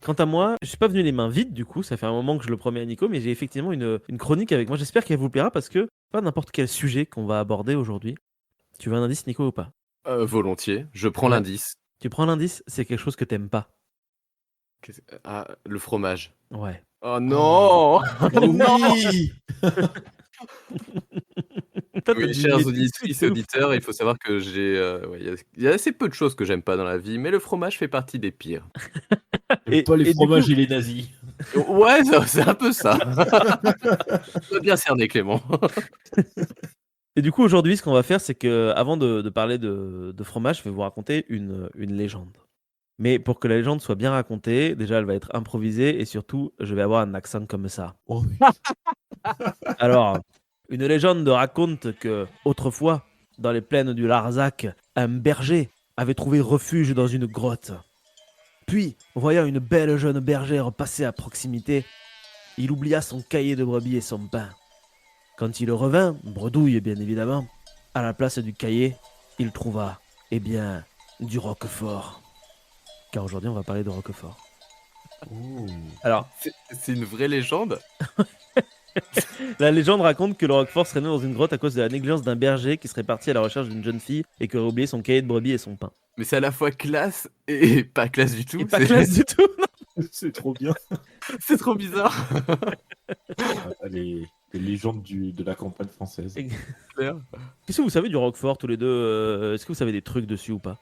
Quant à moi, je suis pas venu les mains vides, du coup, ça fait un moment que je le promets à Nico, mais j'ai effectivement une chronique avec moi. J'espère qu'elle vous plaira parce que pas n'importe quel sujet qu'on va aborder aujourd'hui. Tu veux un indice, Nico, ou pas? Volontiers, je prends Ouais. l'indice. Tu prends l'indice, c'est quelque chose que t'aimes pas. Le fromage. Ouais. Oh Oh, non! bah Non. oui! Toi, Oui, t'as chères deviné tout de suite, auditrices et c'est ouf. auditeurs, il faut savoir que ouais, il y a assez peu de choses que j'aime pas dans la vie, mais le fromage fait partie des pires. J'aime pas les Et du coup, fromages et les nazis. Ouais, c'est un peu ça. Tu as bien cerné, Clément. aujourd'hui, ce qu'on va faire, c'est que avant de parler de fromage, je vais vous raconter une légende. Mais pour que la légende soit bien racontée, déjà, elle va être improvisée et surtout, je vais avoir un accent comme ça. Oh, Alors, une légende raconte que, autrefois, dans les plaines du Larzac, un berger avait trouvé refuge dans une grotte. Puis, voyant une belle jeune bergère passer à proximité, il oublia son cahier de brebis et son pain. Quand il revint, bredouille bien évidemment, à la place du cahier, il trouva, eh bien, du roquefort. Car aujourd'hui, on va parler de roquefort. ouh. Alors, C'est une vraie légende? la légende raconte que le roquefort serait né dans une grotte à cause de la négligence d'un berger qui serait parti à la recherche d'une jeune fille et qui aurait oublié son cahier de brebis et son pain. Mais c'est à la fois classe et pas classe du Et tout. pas classe du tout, non. C'est trop bien. C'est trop bizarre. Les légendes de la campagne française. Claire. Qu'est-ce que vous savez du roquefort tous les deux Est-ce que vous savez des trucs dessus ou pas?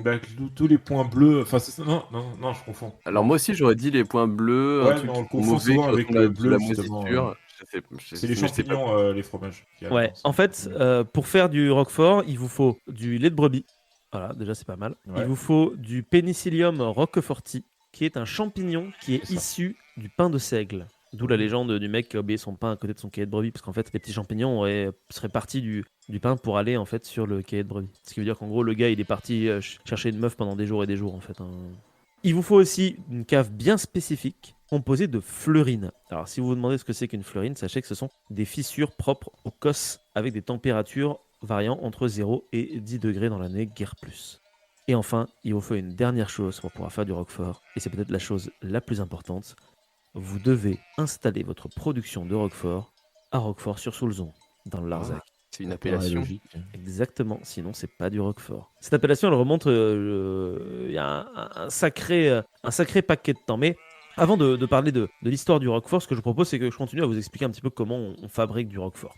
Bah, tous les points bleus. Enfin, non, je confonds. Alors moi aussi j'aurais dit les points bleus, un Ouais, truc mais on qui le sent confond mauvais, souvent qui avec ressemble le à de la bleu, justement. moisissure. C'est les Mais je sais pas. champignons, les fromages. qu'il y a Ouais, dedans, en fait, pour faire du roquefort, il vous faut du lait de brebis. Voilà, déjà c'est pas mal. Ouais. Il vous faut du Penicillium roqueforti, qui est un champignon qui est C'est ça. issu du pain de seigle. D'où la légende du mec qui a oublié son pain à côté de son cahier de brebis, parce qu'en fait, les petits champignons seraient partis du pain pour aller en fait sur le cahier de brebis. Ce qui veut dire qu'en gros, le gars, il est parti chercher une meuf pendant des jours et des jours en fait, hein. Il vous faut aussi une cave bien spécifique composée de fleurines. Alors, si vous vous demandez ce que c'est qu'une fleurine, sachez que ce sont des fissures propres aux cosses avec des températures variant entre 0 et 10 degrés dans l'année, guère plus. Et enfin, il vous faut une dernière chose pour pouvoir faire du roquefort, et c'est peut-être la chose la plus importante. Vous devez installer votre production de roquefort à Roquefort-sur-Soulzon, dans le Larzac. C'est une Ça paraît appellation. logique. Exactement, sinon c'est pas du roquefort. Cette appellation, elle remonte il y a un sacré paquet de temps. Mais avant de parler de l'histoire du roquefort, ce que je vous propose, c'est que je continue à vous expliquer un petit peu comment on fabrique du roquefort.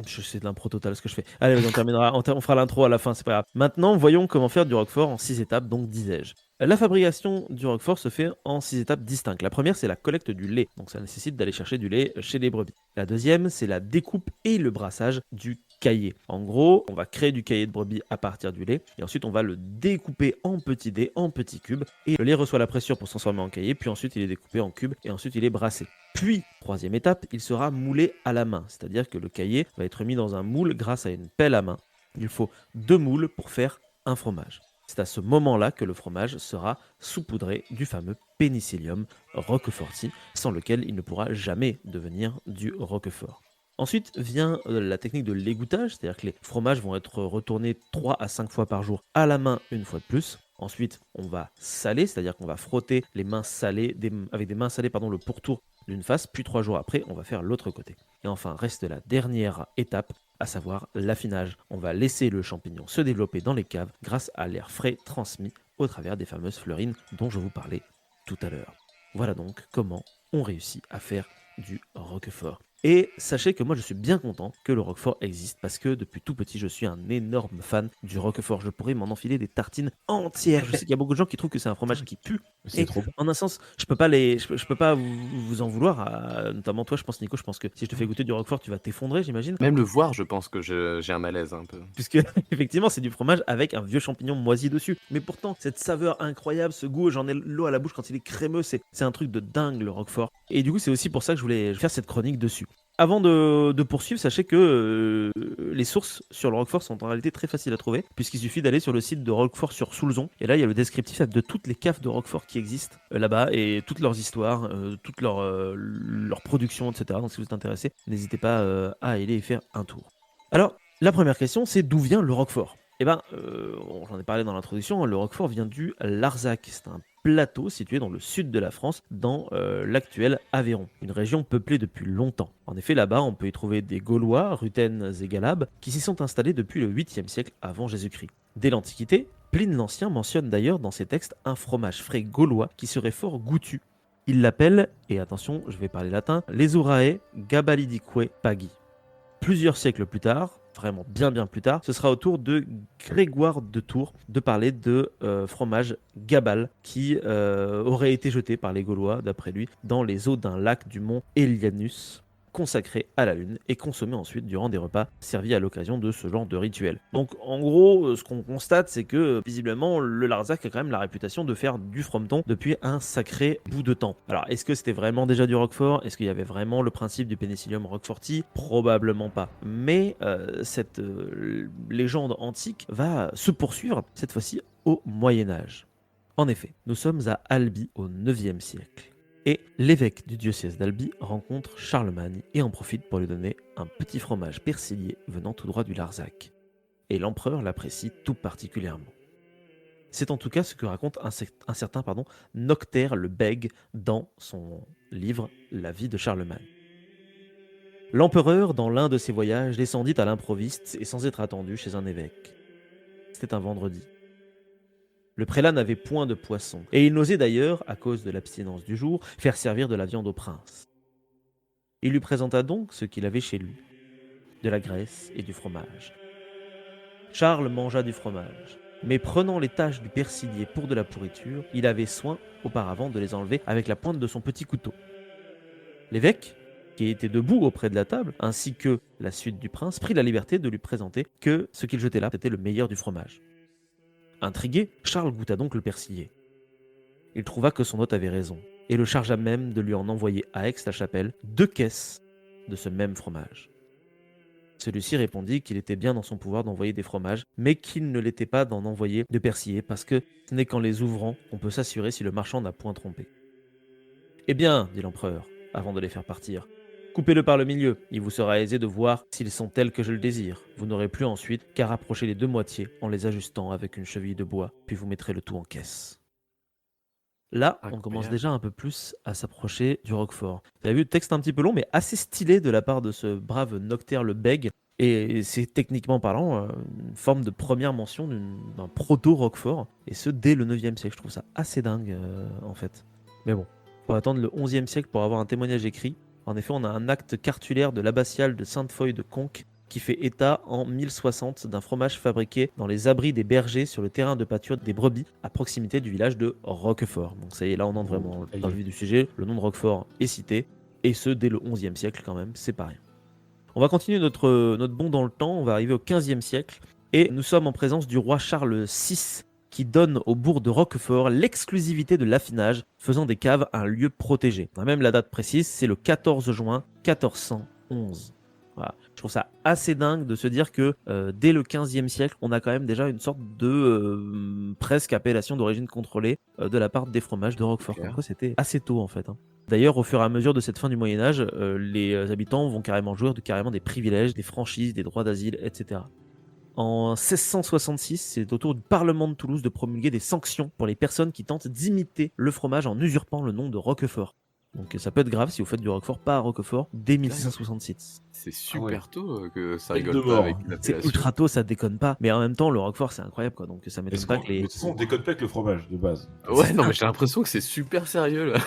C'est de l'impro total ce que je fais. Allez, vas-y, on terminera, on fera l'intro à la fin, c'est pas grave. Maintenant, voyons comment faire du roquefort en 6 étapes, donc disais-je. La fabrication du roquefort se fait en 6 étapes distinctes. La première, c'est la collecte du lait. Donc ça nécessite d'aller chercher du lait chez les brebis. La deuxième, c'est la découpe et le brassage du caillé. En gros, on va créer du caillé de brebis à partir du lait. Et ensuite, on va le découper en petits dés, en petits cubes. Et le lait reçoit la pression pour se transformer en caillé. Puis ensuite, il est découpé en cubes. Et ensuite, il est brassé. Puis, troisième étape, il sera moulé à la main. C'est-à-dire que le caillé va être mis dans un moule grâce à une pelle à main. Il faut 2 moules pour faire un fromage. C'est à ce moment-là que le fromage sera saupoudré du fameux Penicillium roqueforti, sans lequel il ne pourra jamais devenir du roquefort. Ensuite vient la technique de l'égouttage, c'est-à-dire que les fromages vont être retournés 3 à 5 fois par jour à la main une fois de plus. Ensuite, on va saler, c'est-à-dire qu'on va frotter les mains salées, avec des mains salées le pourtour d'une face, puis 3 jours après, on va faire l'autre côté. Et enfin, reste la dernière étape, à savoir l'affinage. On va laisser le champignon se développer dans les caves grâce à l'air frais transmis au travers des fameuses fleurines dont je vous parlais tout à l'heure. Voilà donc comment on réussit à faire du roquefort. Et sachez que moi je suis bien content que le roquefort existe parce que depuis tout petit je suis un énorme fan du roquefort. Je pourrais m'en enfiler des tartines entières. Je sais qu'il y a beaucoup de gens qui trouvent que c'est un fromage qui pue. C'est trop bon. En un sens, je peux pas vous en vouloir, notamment toi, je pense Nico, je pense que si je te fais goûter du roquefort, tu vas t'effondrer, j'imagine. Même le voir, je pense que j'ai un malaise un peu. Puisque effectivement, c'est du fromage avec un vieux champignon moisi dessus. Mais pourtant, cette saveur incroyable, ce goût, j'en ai l'eau à la bouche quand il est crémeux, c'est un truc de dingue le roquefort. Et du coup, c'est aussi pour ça que je voulais faire cette chronique dessus. Avant de poursuivre, sachez que les sources sur le roquefort sont en réalité très faciles à trouver, puisqu'il suffit d'aller sur le site de Roquefort sur Soulzon. Et là, il y a le descriptif de toutes les caves de roquefort qui existent là-bas et toutes leurs histoires, toute leur production, etc. Donc si vous êtes intéressé, n'hésitez pas à aller y faire un tour. Alors, la première question, c'est d'où vient le roquefort? Eh ben, j'en ai parlé dans l'introduction, le roquefort vient du Larzac. C'est un plateau situé dans le sud de la France, dans l'actuel Aveyron, une région peuplée depuis longtemps. En effet, là-bas, on peut y trouver des Gaulois, Rutènes et Galabes, qui s'y sont installés depuis le 8e siècle avant Jésus-Christ. Dès l'Antiquité, Pline l'Ancien mentionne d'ailleurs dans ses textes un fromage frais gaulois qui serait fort goûtu. Il l'appelle, et attention, je vais parler latin, Lesurae Gabalidique Pagi. Plusieurs siècles plus tard, vraiment bien plus tard, ce sera au tour de Grégoire de Tours de parler de fromage Gabal qui aurait été jeté par les Gaulois, d'après lui, dans les eaux d'un lac du mont Elianus, consacré à la lune et consommé ensuite durant des repas servis à l'occasion de ce genre de rituel. Donc en gros, ce qu'on constate, c'est que visiblement le Larzac a quand même la réputation de faire du frometon depuis un sacré bout de temps. Alors est-ce que c'était vraiment déjà du Roquefort? Est-ce qu'il y avait vraiment le principe du Penicillium roqueforti? Probablement pas. Mais cette légende antique va se poursuivre, cette fois-ci au Moyen-Âge. En effet, nous sommes à Albi au 9e siècle. Et l'évêque du diocèse d'Albi rencontre Charlemagne et en profite pour lui donner un petit fromage persillé venant tout droit du Larzac. Et l'empereur l'apprécie tout particulièrement. C'est en tout cas ce que raconte un certain Noctaire le Bègue dans son livre La vie de Charlemagne. L'empereur, dans l'un de ses voyages, descendit à l'improviste et sans être attendu chez un évêque. C'était un vendredi. Le prélat n'avait point de poisson, et il n'osait d'ailleurs, à cause de l'abstinence du jour, faire servir de la viande au prince. Il lui présenta donc ce qu'il avait chez lui, de la graisse et du fromage. Charles mangea du fromage, mais prenant les taches du persilier pour de la pourriture, il avait soin auparavant de les enlever avec la pointe de son petit couteau. L'évêque, qui était debout auprès de la table, ainsi que la suite du prince, prit la liberté de lui présenter que ce qu'il jetait là était le meilleur du fromage. Intrigué, Charles goûta donc le persillé. Il trouva que son hôte avait raison, et le chargea même de lui en envoyer à Aix-la-Chapelle 2 caisses de ce même fromage. Celui-ci répondit qu'il était bien dans son pouvoir d'envoyer des fromages, mais qu'il ne l'était pas d'en envoyer de persillé, parce que ce n'est qu'en les ouvrant qu'on peut s'assurer si le marchand n'a point trompé. « Eh bien, dit l'empereur, avant de les faire partir, coupez-le par le milieu, il vous sera aisé de voir s'ils sont tels que je le désire. Vous n'aurez plus ensuite qu'à rapprocher les 2 moitiés en les ajustant avec une cheville de bois, puis vous mettrez le tout en caisse. » Là, on commence déjà un peu plus à s'approcher du Roquefort. Vous avez vu, le texte un petit peu long, mais assez stylé de la part de ce brave Noctaire le Bègue. Et c'est techniquement parlant une forme de première mention d'un proto-Roquefort. Et ce, dès le 9e siècle. Je trouve ça assez dingue, en fait. Mais bon, faut attendre le 11e siècle pour avoir un témoignage écrit. En effet, on a un acte cartulaire de l'abbatiale de Sainte-Foy de Conques qui fait état en 1060 d'un fromage fabriqué dans les abris des bergers sur le terrain de pâture des brebis à proximité du village de Roquefort. Donc ça y est, là on entre vraiment dans le vif du sujet. Le nom de Roquefort est cité, et ce dès le 11e siècle quand même, c'est pas rien. On va continuer notre bond dans le temps, on va arriver au 15e siècle, et nous sommes en présence du roi Charles VI, qui donne au bourg de Roquefort l'exclusivité de l'affinage, faisant des caves un lieu protégé. On a même la date précise, c'est le 14 juin 1411. Voilà. Je trouve ça assez dingue de se dire que dès le 15e siècle, on a quand même déjà une sorte de presque appellation d'origine contrôlée de la part des fromages de Roquefort. Okay. Après, c'était assez tôt en fait. D'ailleurs, au fur et à mesure de cette fin du Moyen-Âge, les habitants vont carrément jouir carrément des privilèges, des franchises, des droits d'asile, etc. En 1666, c'est au tour du Parlement de Toulouse de promulguer des sanctions pour les personnes qui tentent d'imiter le fromage en usurpant le nom de Roquefort. Donc ça peut être grave si vous faites du Roquefort pas à Roquefort dès 1666. C'est super tôt que ça rigole pas avec une appellation. C'est ultra tôt, ça déconne pas. Mais en même temps, le Roquefort c'est incroyable quoi. Donc ça m'étonne pas que les. Mais de toute façon, on déconne pas avec le fromage de base. Ouais, non, mais j'ai l'impression que c'est super sérieux là.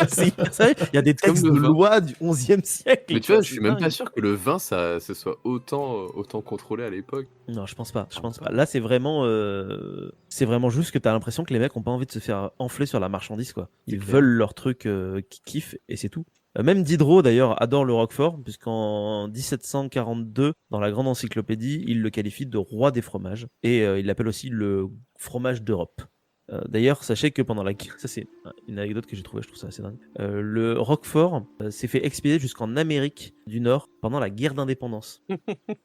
C'est vrai, il y a des textes de loi du 11e siècle. Mais tu vois, je suis même pas sûr que le vin ça soit autant contrôlé à l'époque. Non, je pense pas. Là, c'est vraiment juste que t'as l'impression que les mecs ont pas envie de se faire enfler sur la marchandise quoi. Ils veulent leur truc qui kiffent et c'est tout. Même Diderot d'ailleurs adore le Roquefort puisqu'en 1742 dans la grande encyclopédie il le qualifie de roi des fromages et il l'appelle aussi le fromage d'Europe. D'ailleurs sachez que pendant la guerre, ça c'est une anecdote que j'ai trouvée, je trouve ça assez dingue, le Roquefort s'est fait expédier jusqu'en Amérique du Nord pendant la guerre d'indépendance.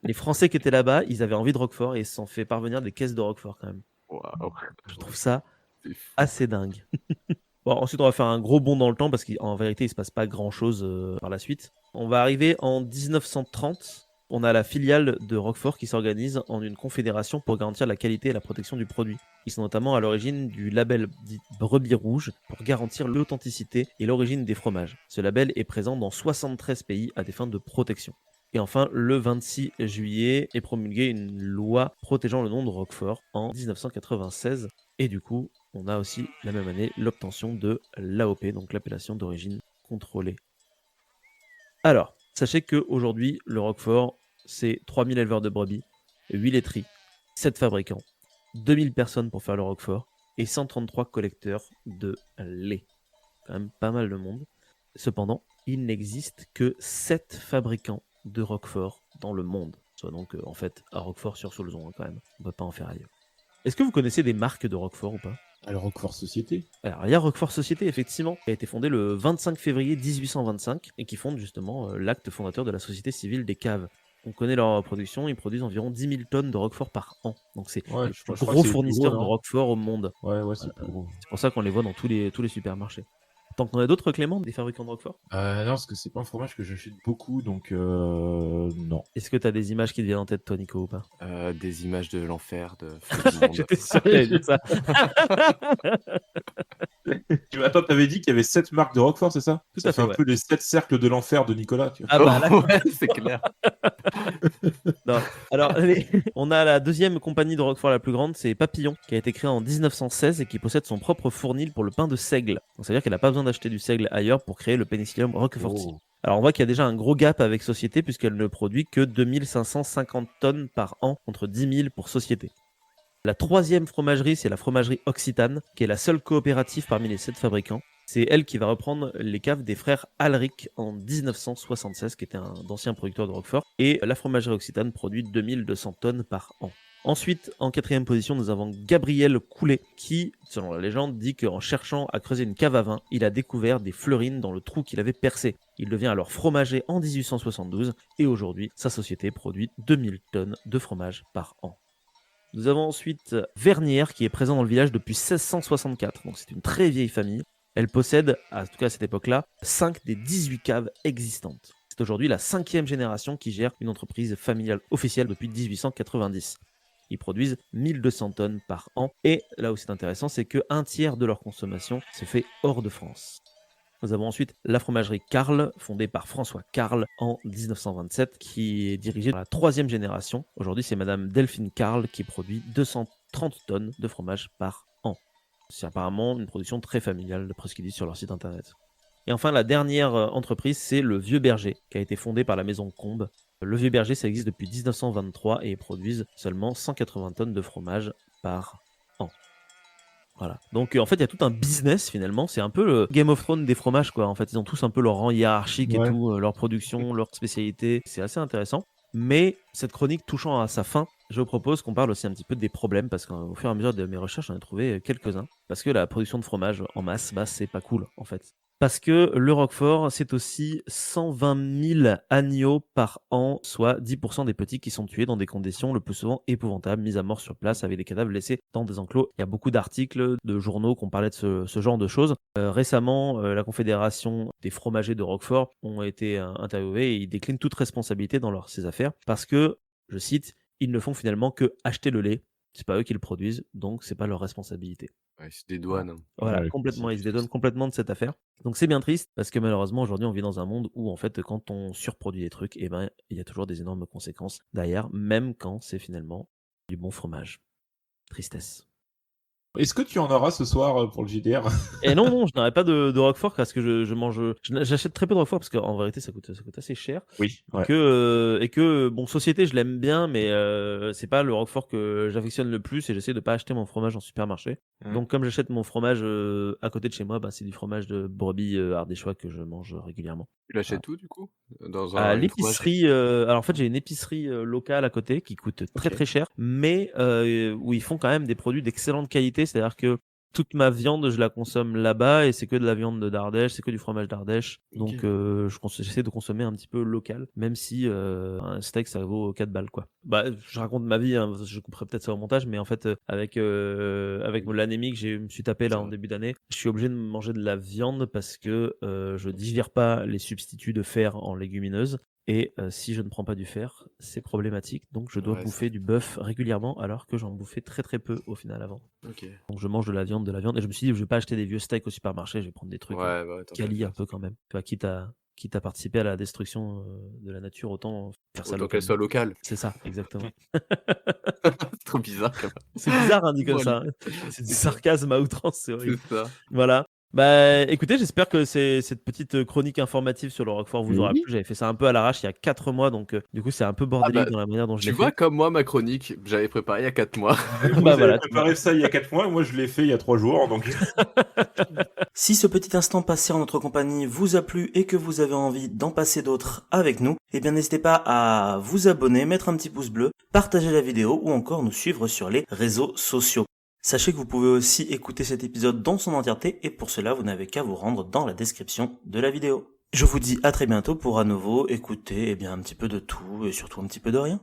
Les Français qui étaient là-bas ils avaient envie de Roquefort et ils se sont fait parvenir des caisses de Roquefort quand même. Wow. Je trouve ça assez dingue. Bon, ensuite, on va faire un gros bond dans le temps parce qu'en vérité, il ne se passe pas grand-chose par la suite. On va arriver en 1930 on a la filiale de Roquefort qui s'organise en une confédération pour garantir la qualité et la protection du produit. Ils sont notamment à l'origine du label dit Brebis Rouge pour garantir l'authenticité et l'origine des fromages. Ce label est présent dans 73 pays à des fins de protection. Et enfin, le 26 juillet est promulguée une loi protégeant le nom de Roquefort en 1996. Et du coup, on a aussi la même année l'obtention de l'AOP, donc l'appellation d'origine contrôlée. Alors, sachez qu'aujourd'hui, le Roquefort, c'est 3000 éleveurs de brebis, 8 laiteries, 7 fabricants, 2000 personnes pour faire le Roquefort et 133 collecteurs de lait. Quand même pas mal de monde. Cependant, il n'existe que 7 fabricants de Roquefort dans le monde. Soit donc en fait à Roquefort-sur-Soulzon quand même. On ne peut pas en faire ailleurs. Est-ce que vous connaissez des marques de Roquefort ou pas? Alors, Roquefort Société. Alors, il y a Roquefort Société, effectivement, qui a été fondée le 25 février 1825 et qui fonde justement l'acte fondateur de la Société civile des caves. On connaît leur production, ils produisent environ 10 000 tonnes de Roquefort par an. Donc, c'est Ouais, le je plus crois gros que c'est le plus fournisseur gros, de non? Roquefort au monde. Ouais, c'est le plus gros. C'est pour ça qu'on les voit dans tous les supermarchés. Tant qu'on a d'autres, Clément, des fabricants de Roquefort? Non, parce que c'est pas un fromage que j'achète beaucoup, donc non. Est-ce que tu as des images qui te viennent en tête, toi, Nico, ou pas? Des images de l'enfer, de fin du monde. J'étais sûr que t'allais dire ça. Attends, t'avais dit qu'il y avait 7 marques de Roquefort, c'est ça? Tout Ça à fait fait, un ouais. peu les 7 cercles de l'enfer de Nicolas, tu vois. Ah bah là, Ouais, c'est clair. non. Alors, on a la deuxième compagnie de Roquefort la plus grande, c'est Papillon, qui a été créée en 1916 et qui possède son propre fournil pour le pain de seigle. Donc ça veut dire qu'elle n'a pas besoin d'acheter du seigle ailleurs pour créer le pénicillium roqueforti. Oh. Alors on voit qu'il y a déjà un gros gap avec Société puisqu'elle ne produit que 2550 tonnes par an contre 10 000 pour Société. La troisième fromagerie, c'est la fromagerie Occitane, qui est la seule coopérative parmi les 7 fabricants. C'est elle qui va reprendre les caves des frères Alric en 1976, qui était un d'anciens producteurs de Roquefort. Et la fromagerie Occitane produit 2200 tonnes par an. Ensuite, en quatrième position, nous avons Gabriel Coulet, qui, selon la légende, dit qu'en cherchant à creuser une cave à vin, il a découvert des fleurines dans le trou qu'il avait percé. Il devient alors fromager en 1872, et aujourd'hui, sa société produit 2000 tonnes de fromage par an. Nous avons ensuite Vernière qui est présent dans le village depuis 1664, donc c'est une très vieille famille. Elle possède, en tout cas à cette époque-là, 5 des 18 caves existantes. C'est aujourd'hui la 5e génération qui gère une entreprise familiale officielle depuis 1890. Ils produisent 1200 tonnes par an et là où c'est intéressant, c'est qu'un tiers de leur consommation se fait hors de France. Nous avons ensuite la fromagerie Carle, fondée par François Carle en 1927, qui est dirigée par la 3e génération. Aujourd'hui, c'est Madame Delphine Carle qui produit 230 tonnes de fromage par an. C'est apparemment une production très familiale, d'après ce qu'ils disent sur leur site internet. Et enfin, la dernière entreprise, c'est le Vieux Berger, qui a été fondé par la maison Combe. Le Vieux Berger, ça existe depuis 1923 et ils produisent seulement 180 tonnes de fromage par an. Voilà. Donc en fait, il y a tout un business finalement. C'est un peu le Game of Thrones des fromages, quoi. En fait, ils ont tous un peu leur rang hiérarchique et Ouais. tout, leur production, leur spécialité. C'est assez intéressant. Mais cette chronique touchant à sa fin, je vous propose qu'on parle aussi un petit peu des problèmes parce qu'au fur et à mesure de mes recherches, j'en ai trouvé quelques-uns. Parce que la production de fromage en masse, bah, c'est pas cool en fait. Parce que le Roquefort, c'est aussi 120 000 agneaux par an, soit 10% des petits qui sont tués dans des conditions le plus souvent épouvantables, mis à mort sur place avec des cadavres laissés dans des enclos. Il y a beaucoup d'articles, de journaux qui ont parlé de ce genre de choses. Récemment, la Confédération des fromagers de Roquefort ont été interviewés et ils déclinent toute responsabilité dans ces affaires parce que, je cite, ils ne font finalement que acheter le lait. C'est pas eux qui le produisent, donc c'est pas leur responsabilité. Ouais, c'est des douanes. Hein. Voilà, Ouais, complètement, ils se c'est- dédonnent complètement de cette affaire. Donc c'est bien triste parce que malheureusement aujourd'hui on vit dans un monde où en fait quand on surproduit des trucs, eh ben il y a toujours des énormes conséquences derrière, même quand c'est finalement du bon fromage. Tristesse. Est-ce que tu en auras ce soir pour le JDR? Et non, je n'aurais pas de Roquefort parce que je mange, j'achète très peu de Roquefort parce qu'en vérité ça coûte assez cher. Oui. Ouais. Et que bon, Société je l'aime bien, mais c'est pas le Roquefort que j'affectionne le plus et j'essaie de pas acheter mon fromage en supermarché. Donc comme j'achète mon fromage à côté de chez moi, bah, c'est du fromage de brebis ardéchois que je mange régulièrement. Tu l'achètes où du coup? Dans À une fromagerie? l'épicerie, alors en fait j'ai une épicerie locale à côté qui coûte très Ok. très cher, mais où ils font quand même des produits d'excellente qualité, c'est-à-dire que toute ma viande je la consomme là-bas et c'est que de la viande d'Ardèche, c'est que du fromage d'Ardèche, donc j'essaie de consommer un petit peu local, même si un steak ça vaut 4 balles quoi. Bah je raconte ma vie, hein, je couperai peut-être ça au montage, mais en fait avec l'anémie que je me suis tapé là en début d'année, je suis obligé de manger de la viande parce que je digère pas les substituts de fer en légumineuses Et si je ne prends pas du fer, c'est problématique. Donc je dois Ouais, bouffer du bœuf régulièrement, alors que j'en bouffais très très peu au final avant. Ok. Donc je mange de la viande. Et je me suis dit, je vais pas acheter des vieux steaks au supermarché, je vais prendre des trucs Ouais, bah ouais, tant qu'à quali un faire. peu quand même. Tu vois, quitte à participer à la destruction de la nature, autant faire ça Autant qu'elle localement. soit locale. C'est ça, exactement. C'est trop bizarre quand même. C'est bizarre, hein, dit comme Voilà. ça. Hein. C'est du C'est ça. sarcasme à outrance, c'est C'est horrible. ça. Voilà. Bah, écoutez, j'espère que cette petite chronique informative sur le Roquefort vous aura Oui. plu. J'avais fait ça un peu à l'arrache il y a 4 mois, donc du coup, c'est un peu Ah bah, bordélique dans la manière dont je tu l'ai vois, fait. comme moi, ma chronique, j'avais préparé il y a 4 mois. Vous Bah avez voilà, tu vois. préparé ça il y a 4 mois, et moi je l'ai fait il y a 3 jours, donc Si ce petit instant passé en notre compagnie vous a plu et que vous avez envie d'en passer d'autres avec nous, eh bien n'hésitez pas à vous abonner, mettre un petit pouce bleu, partager la vidéo ou encore nous suivre sur les réseaux sociaux. Sachez que vous pouvez aussi écouter cet épisode dans son entièreté et pour cela vous n'avez qu'à vous rendre dans la description de la vidéo. Je vous dis à très bientôt pour à nouveau écouter un petit peu de tout et surtout un petit peu de rien.